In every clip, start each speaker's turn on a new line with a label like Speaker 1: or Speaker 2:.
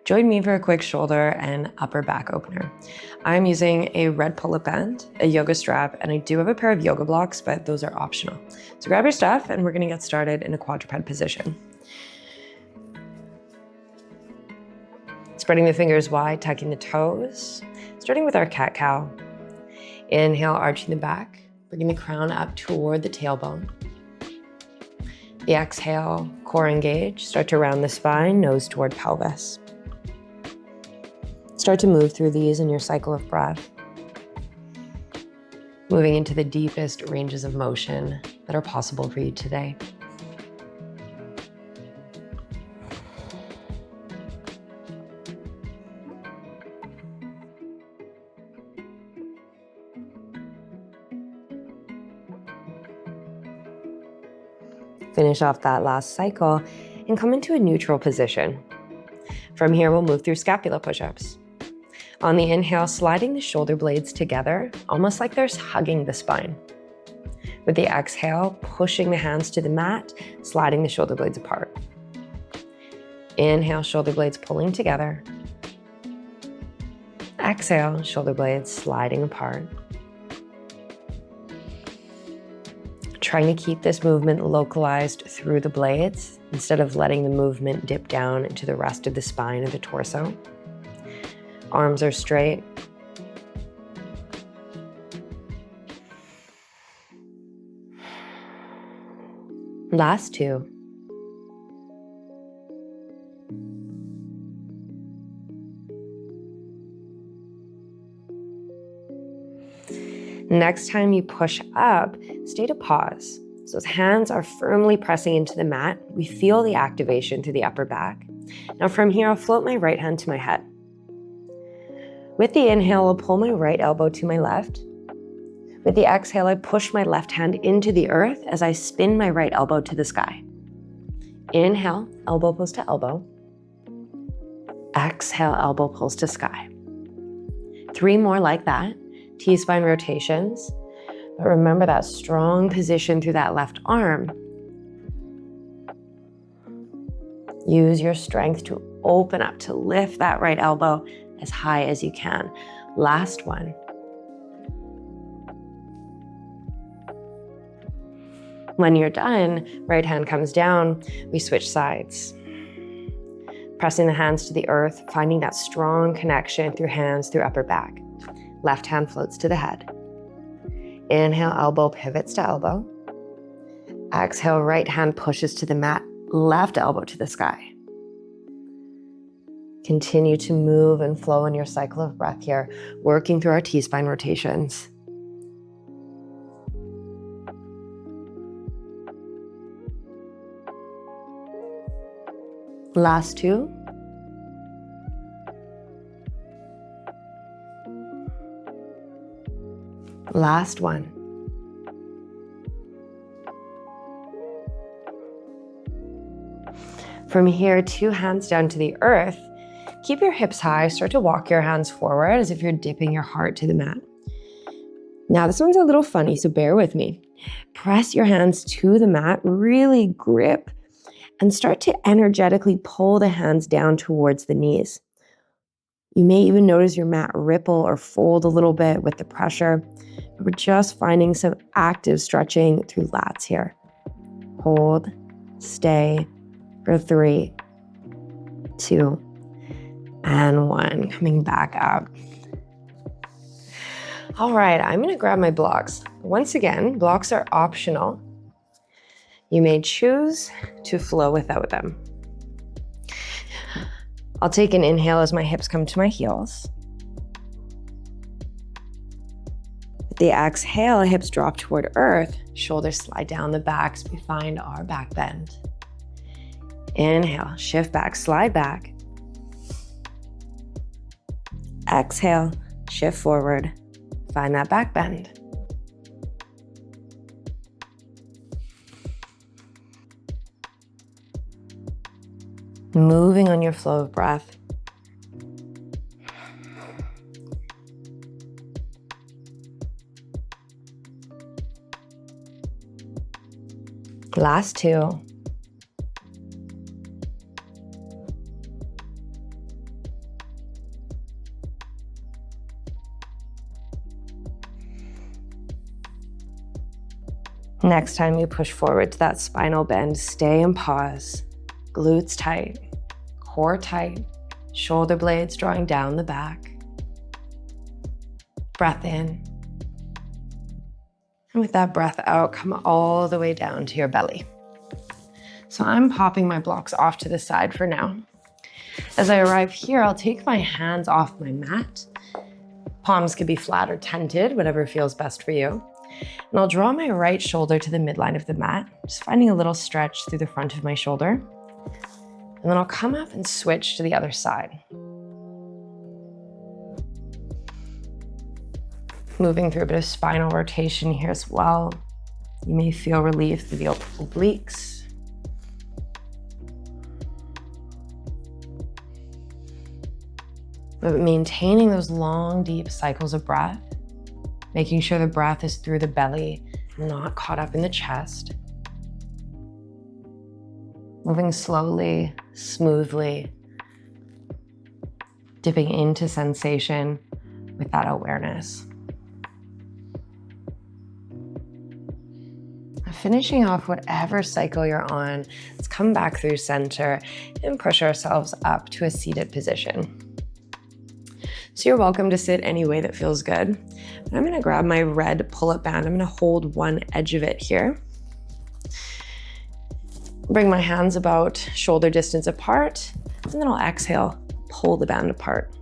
Speaker 1: Join me for a quick shoulder and upper back opener. I'm using a red pull-up band, a yoga strap, and I do have a pair of yoga blocks, but those are optional. So grab your stuff and we're gonna get started in a quadruped position. Spreading the fingers wide, tucking the toes, starting with our cat-cow. Inhale, arching the back, bringing the crown up toward the tailbone. The exhale, core engage, start to round the spine, nose toward pelvis. Start to move through these in your cycle of breath, moving into the deepest ranges of motion that are possible for you today. Finish off that last cycle and come into a neutral position. From here, we'll move through scapula push-ups. On the inhale, sliding the shoulder blades together, almost like they're hugging the spine. With the exhale, pushing the hands to the mat, sliding the shoulder blades apart. Inhale, shoulder blades pulling together. Exhale, shoulder blades sliding apart. Trying to keep this movement localized through the blades instead of letting the movement dip down into the rest of the spine or the torso. Arms are straight. Last two. Next time you push up, stay to pause. So as hands are firmly pressing into the mat, we feel the activation through the upper back. Now from here, I'll float my right hand to my head. With the inhale, I'll pull my right elbow to my left. With the exhale, I push my left hand into the earth as I spin my right elbow to the sky. Inhale, elbow pulls to elbow. Exhale, elbow pulls to sky. 3 more like that. T-spine rotations. But remember that strong position through that left arm. Use your strength to open up, to lift that right elbow as high as you can. Last one. When you're done, right hand comes down, we switch sides. Pressing the hands to the earth, finding that strong connection through hands, through upper back. Left hand floats to the head. Inhale, elbow pivots to elbow. Exhale, right hand pushes to the mat, left elbow to the sky. Continue to move and flow in your cycle of breath here, working through our T-spine rotations. Last two. Last one. From here, 2 hands down to the earth. Keep your hips high, start to walk your hands forward as if you're dipping your heart to the mat. Now this one's a little funny, so bear with me. Press your hands to the mat, really grip, and start to energetically pull the hands down towards the knees. You may even notice your mat ripple or fold a little bit with the pressure. We're just finding some active stretching through lats here. Hold, stay for 3, 2, and 1. Coming back up. All right, I'm gonna grab my blocks. Once again, blocks are optional. You may choose to flow without them. I'll take an inhale as my hips come to my heels. With the exhale, hips drop toward earth, shoulders slide down the back as we find our back bend. Inhale, shift back, slide back. Exhale, shift forward, find that back bend. Moving on your flow of breath. Last two. Next time you push forward to that spinal bend, stay and pause. Glutes tight, core tight, shoulder blades drawing down the back. Breath in. And with that breath out, come all the way down to your belly. So I'm popping my blocks off to the side for now. As I arrive here, I'll take my hands off my mat. Palms could be flat or tented, whatever feels best for you. And I'll draw my right shoulder to the midline of the mat, just finding a little stretch through the front of my shoulder. And then I'll come up and switch to the other side. Moving through a bit of spinal rotation here as well. You may feel relief through the obliques. But maintaining those long, deep cycles of breath, making sure the breath is through the belly, not caught up in the chest. Moving slowly, smoothly, dipping into sensation with that awareness. Finishing off whatever cycle you're on, let's come back through center and push ourselves up to a seated position. So you're welcome to sit any way that feels good. But I'm gonna grab my red pull-up band. I'm gonna hold one edge of it here. Bring my hands about shoulder distance apart, and then I'll exhale, pull the band apart.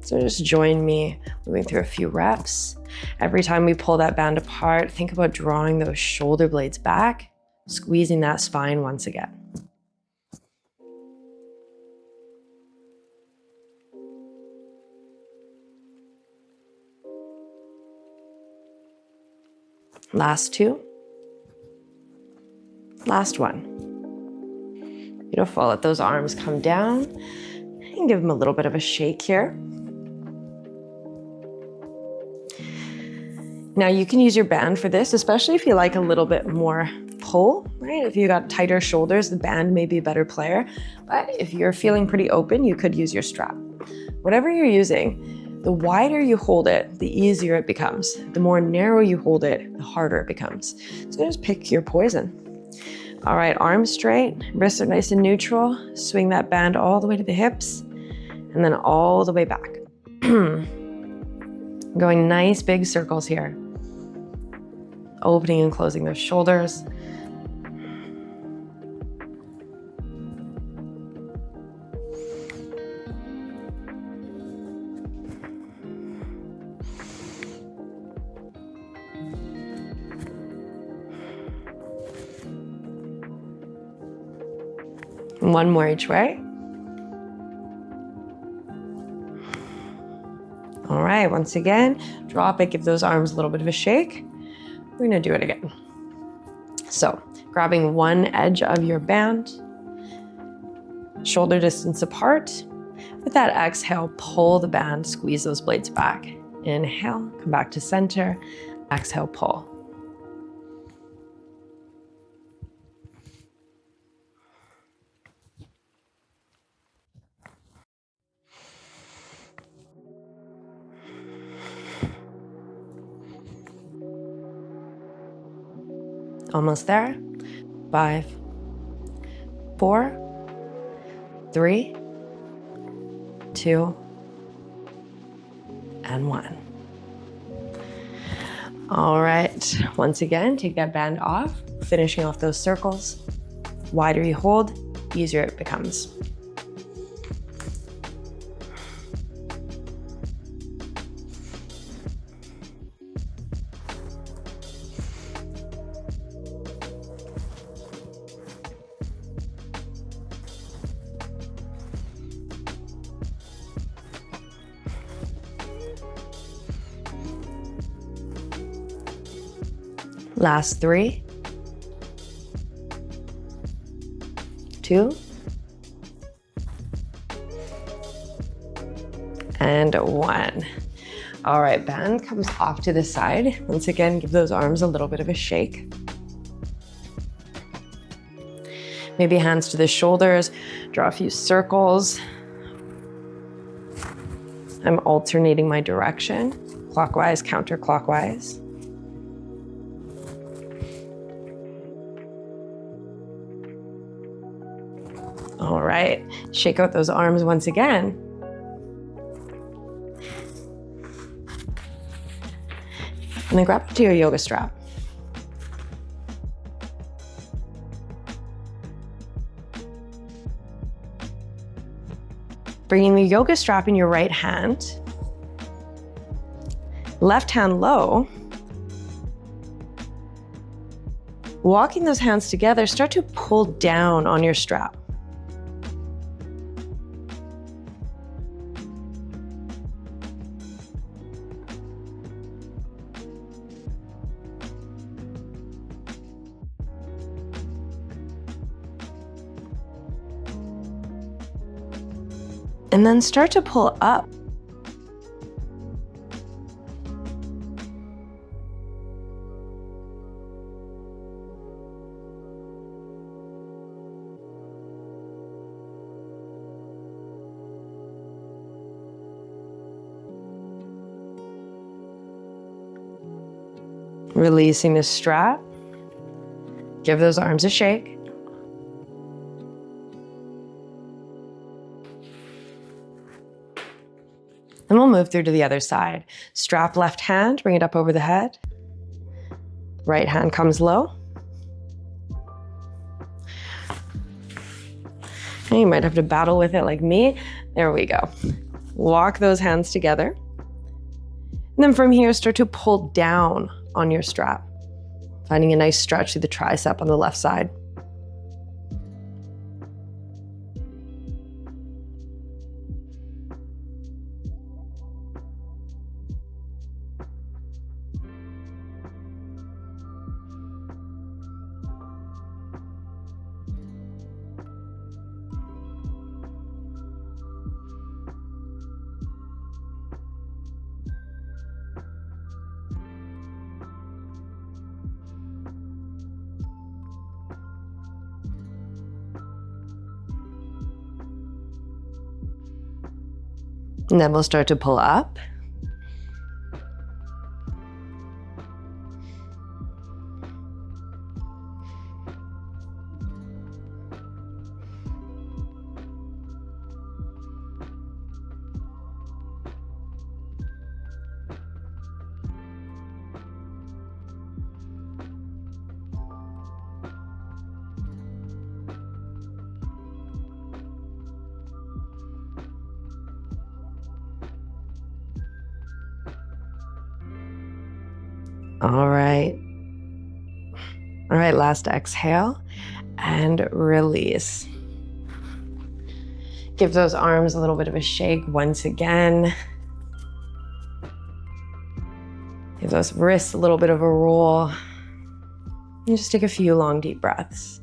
Speaker 1: So just join me moving through a few reps. Every time we pull that band apart, think about drawing those shoulder blades back, squeezing that spine once again. Last two. Last one. Beautiful. Let those arms come down and give them a little bit of a shake here. Now you can use your band for this, especially if you like a little bit more pull, right? If you got tighter shoulders, the band may be a better player. But if you're feeling pretty open, you could use your strap. Whatever you're using, the wider you hold it, the easier it becomes. The more narrow you hold it, the harder it becomes. So just pick your poison. All right, arms straight, wrists are nice and neutral. Swing that band all the way to the hips and then all the way back. Going nice big circles here. Opening and closing those shoulders. One more each way. All right, once again, drop it, give those arms a little bit of a shake. We're gonna do it again. So, grabbing one edge of your band, shoulder distance apart. With that exhale, pull the band, squeeze those blades back. Inhale, come back to center. Exhale, pull. Almost there. 5, 4, 3, 2, and 1. All right, once again, take that band off, finishing off those circles. Wider you hold, easier it becomes. Last 3, 2, and 1. All right, band comes off to the side. Once again, give those arms a little bit of a shake. Maybe hands to the shoulders, draw a few circles. I'm alternating my direction, clockwise, counterclockwise. All right, shake out those arms once again. And then grab to your yoga strap. Bringing the yoga strap in your right hand, left hand low. Walking those hands together, start to pull down on your strap. And then start to pull up. Releasing the strap. Give those arms a shake. And we'll move through to the other side. Strap left hand, bring it up over the head. Right hand comes low. And you might have to battle with it like me. There we go. Walk those hands together. And then from here, start to pull down on your strap, finding a nice stretch through the tricep on the left side. And then we'll start to pull up. All right. All right, last exhale and release. Give those arms a little bit of a shake once again. Give those wrists a little bit of a roll. And just take a few long, deep breaths.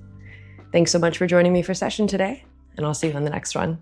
Speaker 1: Thanks so much for joining me for session today, and I'll see you on the next one.